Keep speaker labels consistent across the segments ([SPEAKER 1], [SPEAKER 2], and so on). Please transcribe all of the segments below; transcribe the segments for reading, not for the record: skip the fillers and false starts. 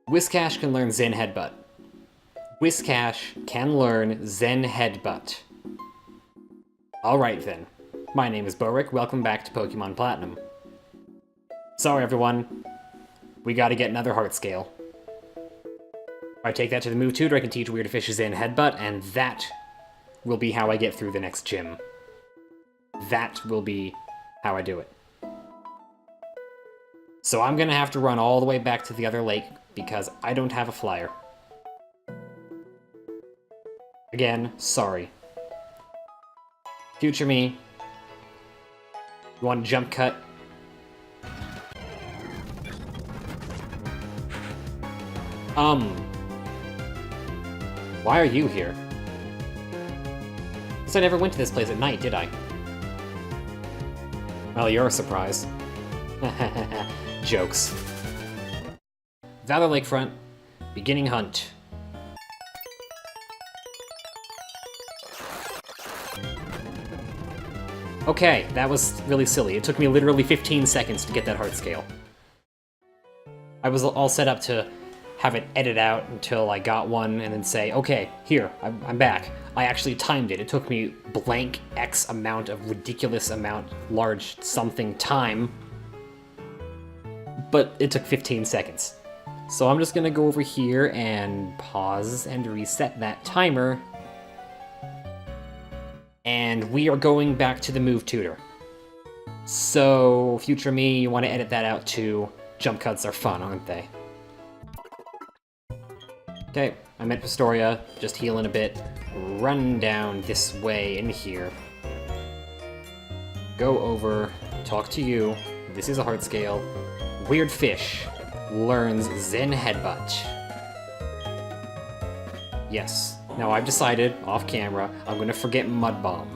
[SPEAKER 1] Whiscash can learn Zen Headbutt. Whiscash can learn Zen Headbutt. Alright then. My name is Boric, welcome back to Pokemon Platinum. Sorry everyone, we gotta get another heart scale. If I take that to the move tutor, I can teach Weird Fish Zen Headbutt, and that will be how I get through the next gym. That will be how I do it. So I'm gonna have to run all the way back to the other lake because I don't have a flyer. Again, sorry. Future me. You want a jump cut? Why are you here? Guess I never went to this place at night, did I? Well, you're a surprise. Jokes. Valor Lakefront, beginning hunt. Okay, that was really silly. It took me literally 15 seconds to get that heart scale. I was all set up to have it edit out until I got one and then say, okay, here, I'm back. I actually timed it. It took me blank X amount of ridiculous amount, large something time, but it took 15 seconds. So I'm just gonna go over here and pause and reset that timer. And we are going back to the move tutor. So, future me, you want to edit that out too. Jump cuts are fun, aren't they? Okay, I'm at Pastoria, just healing a bit. Run down this way in here. Go over, talk to you. This is a heart scale. Weird Fish learns Zen Headbutt. Yes. Now I've decided, off camera, I'm gonna forget Mud Bomb.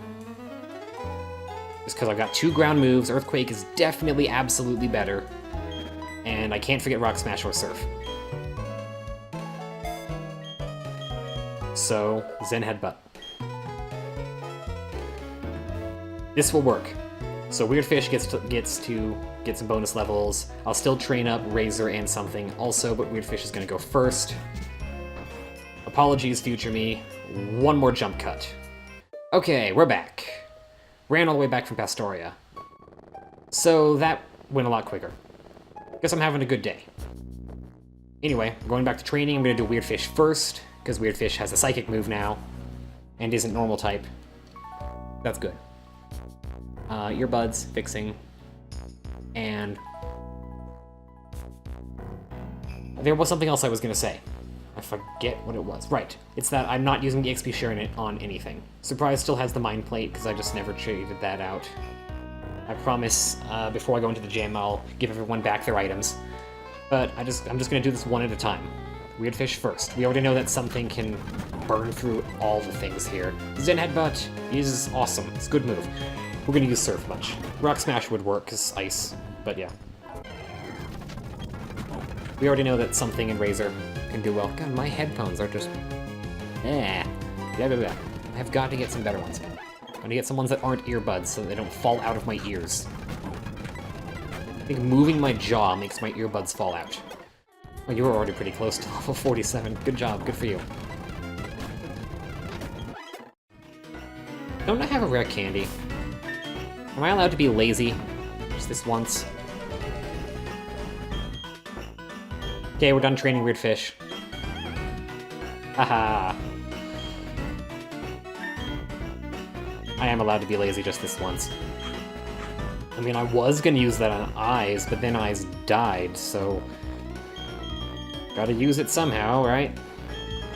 [SPEAKER 1] Just because I've got 2 ground moves, Earthquake is definitely absolutely better. And I can't forget Rock Smash or Surf. So, Zen Headbutt. This will work. So Weird Fish gets to get some bonus levels. I'll still train up Razor and something also, but Weird Fish is gonna go first. Apologies, future me. One more jump cut. Okay, we're back. Ran all the way back from Pastoria. So that went a lot quicker. Guess I'm having a good day. Anyway, going back to training, I'm gonna do Weird Fish first, because Weird Fish has a Psychic move now, and isn't normal type. That's good. Earbuds, fixing, and there was something else I was gonna say. I forget what it was. Right, it's that I'm not using the XP sharing on anything. Surprise still has the Mind Plate, because I just never traded that out. I promise, before I go into the gym, I'll give everyone back their items. But I'm just gonna do this one at a time. Weird Fish first. We already know that something can burn through all the things here. Zen Headbutt is awesome. It's a good move. We're gonna use Surf much. Rock Smash would work, because ice, but yeah. We already know that something in Razor can do well. God, my headphones are just... Blah, blah, blah. I have got to get some better ones. I'm gonna get some ones that aren't earbuds so that they don't fall out of my ears. I think moving my jaw makes my earbuds fall out. Oh, you were already pretty close to level 47. Good job, good for you. Don't I have a rare candy? Am I allowed to be lazy? Just this once? Okay, we're done training Weird Fish. Haha. I am allowed to be lazy just this once. I mean, I was gonna use that on Eyes, but then Eyes died, so... Gotta use it somehow, right?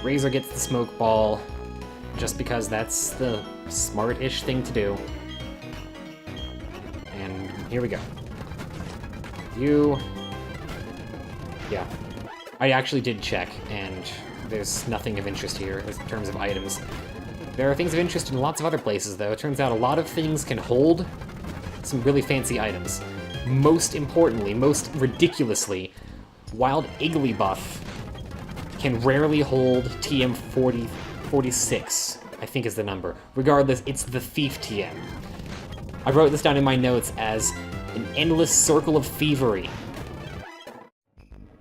[SPEAKER 1] Razor gets the Smoke Ball, just because that's the smart-ish thing to do. And here we go. You... Yeah. I actually did check, and there's nothing of interest here in terms of items. There are things of interest in lots of other places, though. It turns out a lot of things can hold some really fancy items. Most importantly, most ridiculously, Wild Igglybuff can rarely hold TM 46, I think is the number. Regardless, it's the Thief TM. I wrote this down in my notes as an endless circle of thievery.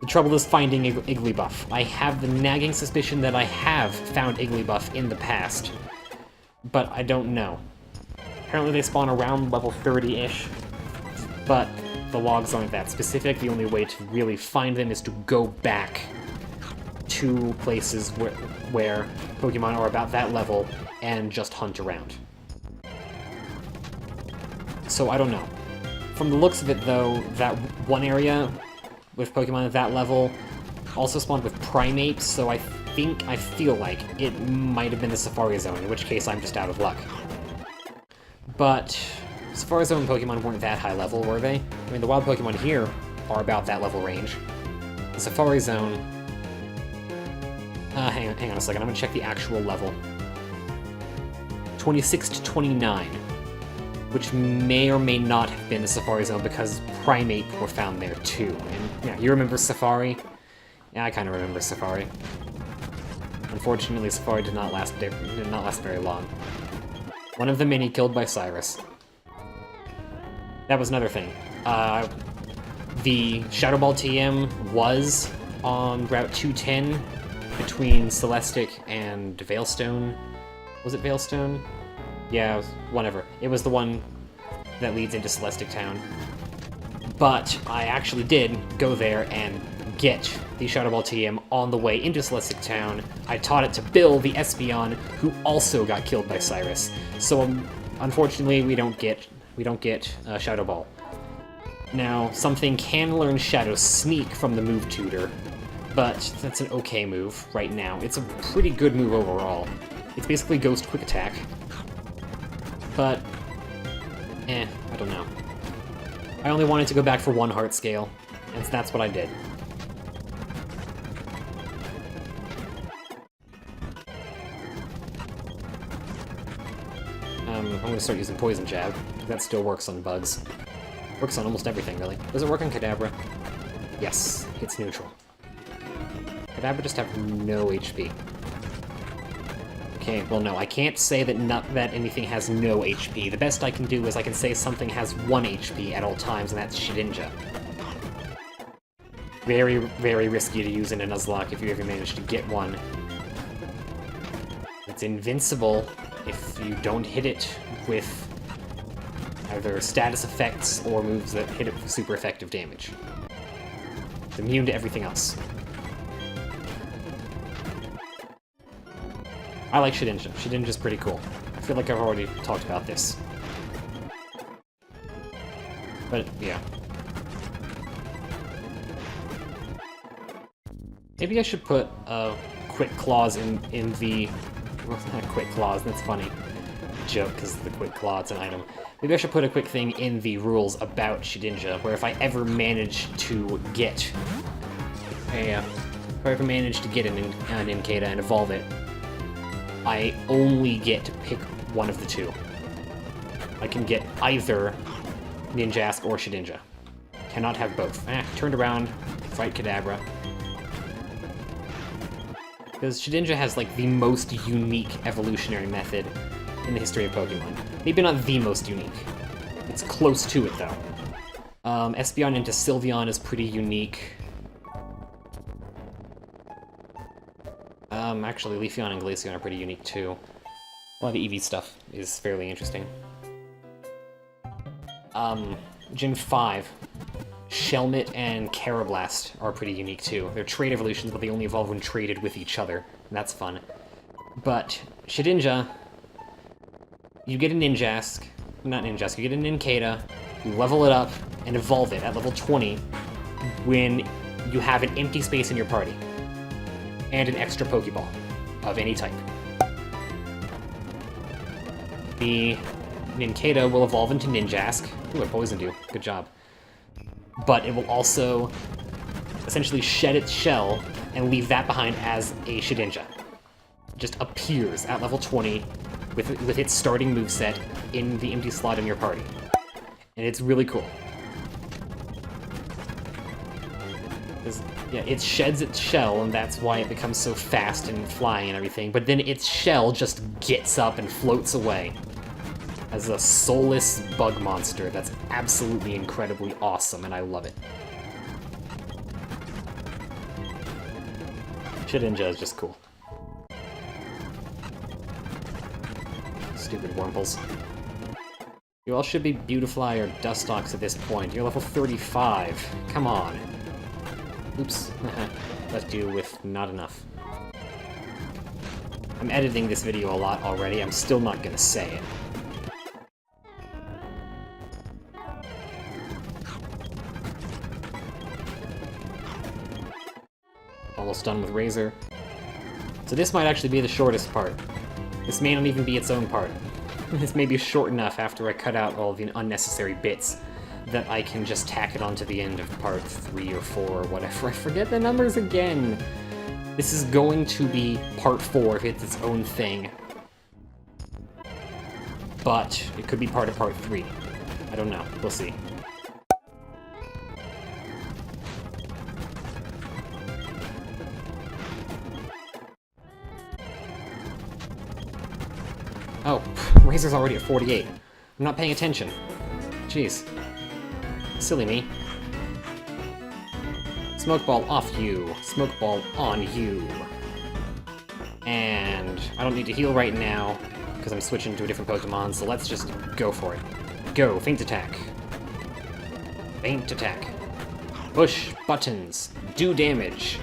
[SPEAKER 1] The trouble is finding Igglybuff. I have the nagging suspicion that I have found Igglybuff in the past, but I don't know. Apparently they spawn around level 30-ish, but the logs aren't that specific. The only way to really find them is to go back to places where Pokemon are about that level and just hunt around. So I don't know. From the looks of it, though, that one area with Pokemon at that level also spawned with primates, so I feel like it might have been the Safari Zone, in which case I'm just out of luck. But Safari Zone Pokemon weren't that high level, were they? I mean, the wild Pokemon here are about that level range. The Safari Zone... hang on a second, I'm gonna check the actual level. 26 to 29, which may or may not have been the Safari Zone because Primate were found there too. And yeah, you remember Safari? Yeah, I kind of remember Safari. Unfortunately, Safari did not last very long. One of the many killed by Cyrus. That was another thing. The Shadow Ball TM was on Route 210 between Celestic and Veilstone. Was it Veilstone? Yeah, whatever. It was the one that leads into Celestic Town. But I actually did go there and get the Shadow Ball TM on the way into Celestic Town. I taught it to Bill, the Espeon, who also got killed by Cyrus. So unfortunately, we don't get Shadow Ball. Now, something can learn Shadow Sneak from the move tutor, but that's an okay move right now. It's a pretty good move overall. It's basically Ghost Quick Attack. But, I don't know. I only wanted to go back for one heart scale, and that's what I did. I'm gonna start using Poison Jab. That still works on bugs. Works on almost everything, really. Does it work on Kadabra? Yes, it's neutral. Kadabra just have no HP. Okay, well no, I can't say that anything has no HP. The best I can do is I can say something has 1 HP at all times, and that's Shedinja. Very, very risky to use in a Nuzlocke if you ever manage to get one. It's invincible if you don't hit it with either status effects or moves that hit it with super effective damage. It's immune to everything else. I like Shedinja. Shedinja's pretty cool. I feel like I've already talked about this. But, yeah. Maybe I should put Quick Claws in the... Well, not Quick Claws, that's funny. Joke, because the Quick Claw, it's an item. Maybe I should put a quick thing in the rules about Shedinja, where if I ever manage to get an Incada and evolve it, I only get to pick one of the two. I can get either Ninjask or Shedinja. Cannot have both. Turned around, fight Kadabra. Because Shedinja has, like, the most unique evolutionary method in the history of Pokemon. Maybe not the most unique. It's close to it, though. Espeon into Sylveon is pretty unique. Actually, Leafeon and Glaceon are pretty unique, too. A lot of the EV stuff is fairly interesting. Gen 5, Shelmet and Carablast are pretty unique, too. They're trait evolutions, but they only evolve when traded with each other, and that's fun. But Shedinja, you get a Ninjask, not Ninjask, you get a Nincada, you level it up, and evolve it at level 20 when you have an empty space in your party. And an extra Pokeball of any type. The Nincada will evolve into Ninjask. Ooh, I poisoned you. Good job. But it will also essentially shed its shell and leave that behind as a Shedinja. It just appears at level 20 with its starting moveset in the empty slot in your party. And it's really cool. Yeah, it sheds its shell, and that's why it becomes so fast and flying and everything, but then its shell just gets up and floats away as a soulless bug monster that's absolutely incredibly awesome, and I love it. Shedinja is just cool. Stupid Wurmples. You all should be Beautifly or Dustox at this point. You're level 35. Come on. Oops. Left you with not enough. I'm editing this video a lot already. I'm still not gonna say it. Almost done with Razor. So this might actually be the shortest part. This may not even be its own part. This may be short enough after I cut out all the unnecessary bits that I can just tack it onto the end of part 3 or 4 or whatever. I forget the numbers again! This is going to be part 4 if it's its own thing. But it could be part of part 3. I don't know. We'll see. Oh, Razor's already at 48. I'm not paying attention. Jeez. Silly me. Smoke Ball off you. Smoke Ball on you. And I don't need to heal right now, because I'm switching to a different Pokemon, so let's just go for it. Go, Feint Attack. Feint Attack. Push buttons. Do damage.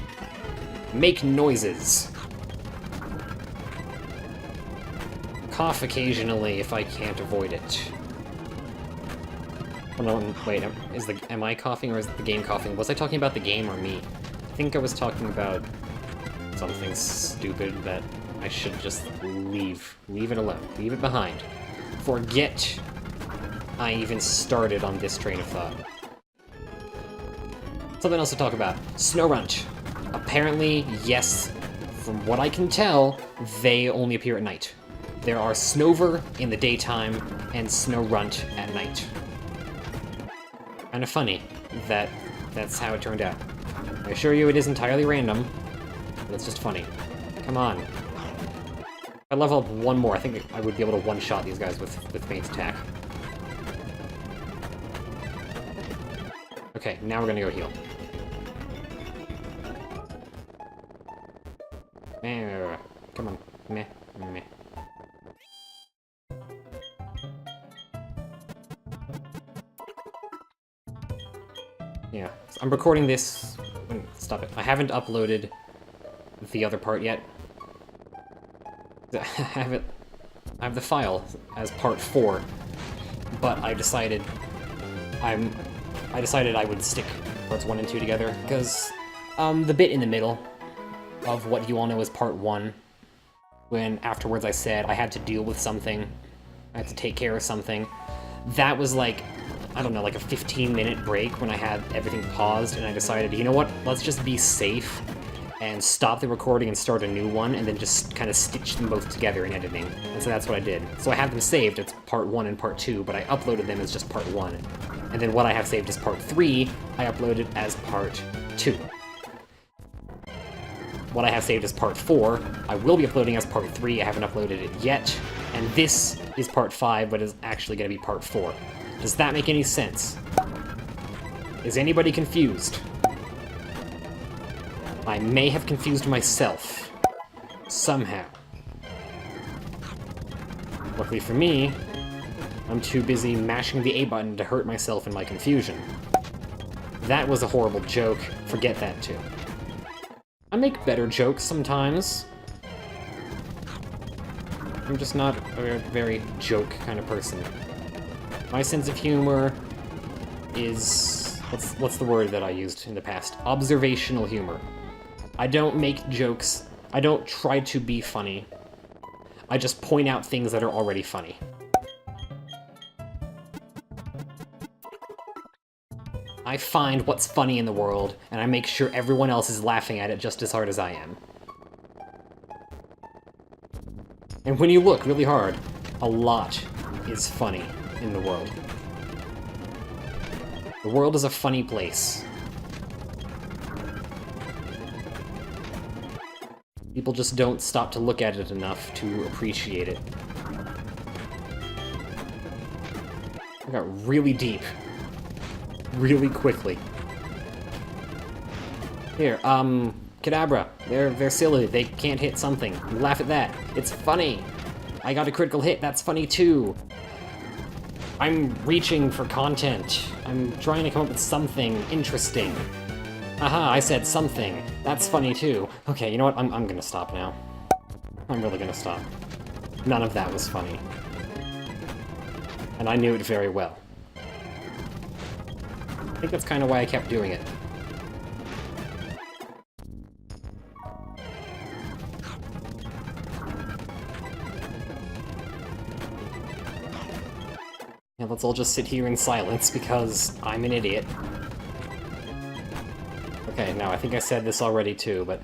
[SPEAKER 1] Make noises. Cough occasionally if I can't avoid it. Oh no, wait, am I coughing or is the game coughing? Was I talking about the game or me? I think I was talking about something stupid that I should just leave. Leave it alone. Leave it behind. Forget I even started on this train of thought. Something else to talk about. Snorunt. Apparently, yes, from what I can tell, they only appear at night. There are Snover in the daytime and Snorunt at night. Kinda funny that that's how it turned out. I assure you it is entirely random, but it's just funny. Come on. If I level up one more, I think I would be able to one-shot these guys with Feint Attack. Okay, now we're gonna go heal. Come on. Meh. Meh. Yeah, so I'm recording this... Stop it. I haven't uploaded the other part yet. I have the file as part 4, but I decided I would stick parts 1 and 2 together, because the bit in the middle of what you all know as part 1, when afterwards I said I had to deal with something, I had to take care of something, that was like, I don't know, like a 15-minute break when I had everything paused, and I decided, you know what, let's just be safe and stop the recording and start a new one, and then just kind of stitch them both together in editing. And so that's what I did. So I have them saved as part 1 and part 2, but I uploaded them as just part 1. And then what I have saved as part 3, I uploaded as part 2. What I have saved as part 4, I will be uploading as part 3, I haven't uploaded it yet. And this is part 5, but is actually going to be part 4. Does that make any sense? Is anybody confused? I may have confused myself. Somehow. Luckily for me, I'm too busy mashing the A button to hurt myself in my confusion. That was a horrible joke. Forget that too. I make better jokes sometimes. I'm just not a very joke kind of person. My sense of humor is... What's the word that I used in the past? Observational humor. I don't make jokes. I don't try to be funny. I just point out things that are already funny. I find what's funny in the world, and I make sure everyone else is laughing at it just as hard as I am. And when you look really hard, a lot is funny in the world. The world is a funny place. People just don't stop to look at it enough to appreciate it. I got really deep. Really quickly. Here, Kadabra. They're silly. They can't hit something. Laugh at that. It's funny. I got a critical hit. That's funny too. I'm reaching for content. I'm trying to come up with something interesting. Aha, I said something. That's funny too. Okay, you know what? I'm gonna stop now. I'm really gonna stop. None of that was funny. And I knew it very well. I think that's kind of why I kept doing it. Yeah, let's all just sit here in silence because I'm an idiot. Okay, now I think I said this already too, but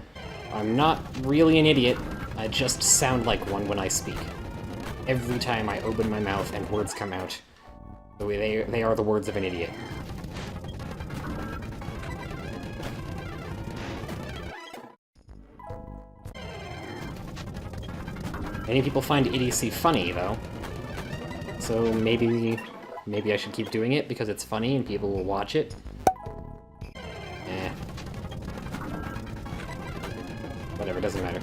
[SPEAKER 1] I'm not really an idiot. I just sound like one when I speak. Every time I open my mouth and words come out, they are the words of an idiot. Many people find idiocy funny, though. So maybe I should keep doing it because it's funny and people will watch it. Eh. Whatever, doesn't matter.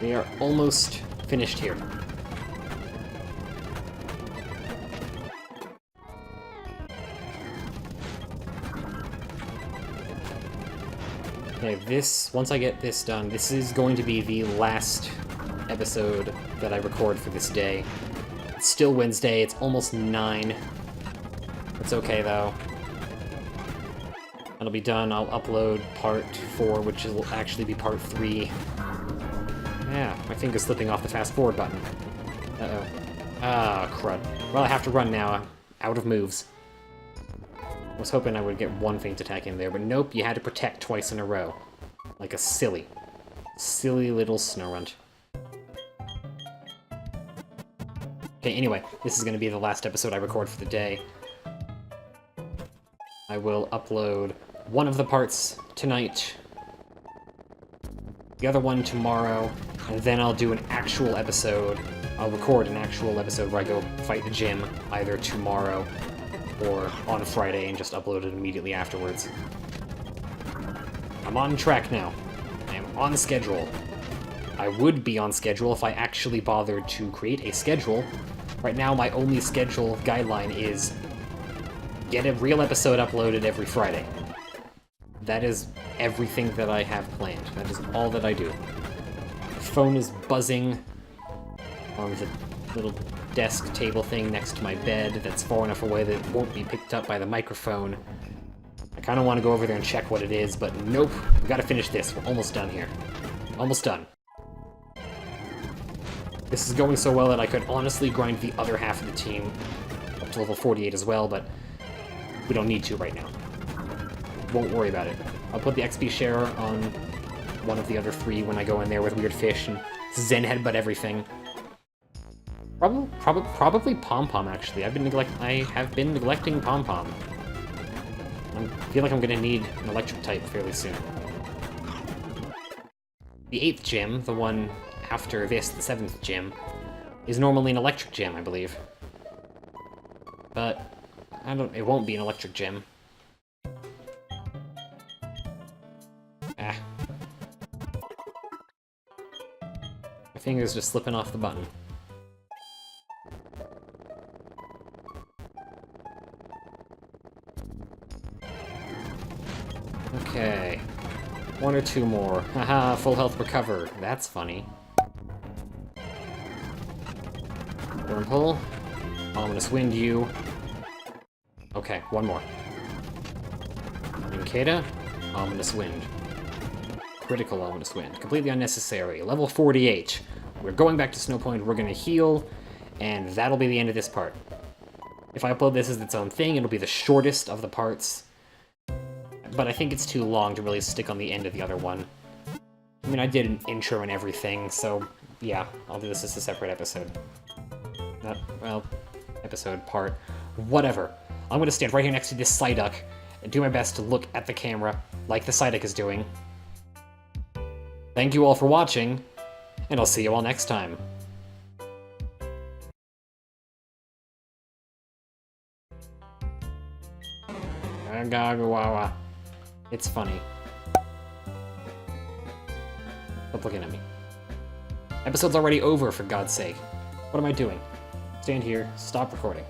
[SPEAKER 1] We are almost finished here. Okay, once I get this done, this is going to be the last episode that I record for this day. It's still Wednesday, it's almost 9. It's okay, though. That'll be done. I'll upload part 4, which will actually be part 3. Yeah, my finger's slipping off the fast forward button. Uh-oh. Ah, crud. Well, I have to run now. I'm out of moves. I was hoping I would get one feint attack in there, but nope, you had to protect twice in a row. Like a silly little Snowrunt. Okay, anyway, this is going to be the last episode I record for the day. I will upload one of the parts tonight, the other one tomorrow, and then I'll do an actual episode. I'll record an actual episode where I go fight the gym, either tomorrow or on Friday, and just upload it immediately afterwards. I'm on track now. I am on schedule. I would be on schedule if I actually bothered to create a schedule. Right now, my only schedule guideline is get a real episode uploaded every Friday. That is everything that I have planned. That is all that I do. Phone is buzzing on the little desk table thing next to my bed that's far enough away that it won't be picked up by the microphone. I kind of want to go over there and check what it is, but nope. We gotta finish this. We're almost done here. Almost done. This is going so well that I could honestly grind the other half of the team up to level 48 as well, but we don't need to right now. Won't worry about it. I'll put the XP share on one of the other 3 when I go in there with Weird Fish and Zen Headbutt everything. Probably Pom-Pom, actually. I have been neglecting Pom-Pom. I feel like I'm gonna need an electric type fairly soon. The 8th gym, the one after this, the 7th gym, is normally an electric gym, I believe. But it won't be an electric gym. Ah. My finger's just slipping off the button. Okay. 1 or 2 more. Haha, full health recover. That's funny. Wormhole. Ominous Wind, you. Okay, 1 more. Ninkata. Ominous Wind. Critical Ominous Wind. Completely unnecessary. Level 48. We're going back to Snow Point, we're gonna heal, and that'll be the end of this part. If I upload this as its own thing, it'll be the shortest of the parts. But I think it's too long to really stick on the end of the other one. I mean, I did an intro and everything, so yeah, I'll do this as a separate episode. Episode, part, whatever. I'm gonna stand right here next to this Psyduck and do my best to look at the camera, like the Psyduck is doing. Thank you all for watching, and I'll see you all next time. Gagawawa. It's funny. Stop looking at me. Episode's already over, for God's sake. What am I doing? Stand here. Stop recording.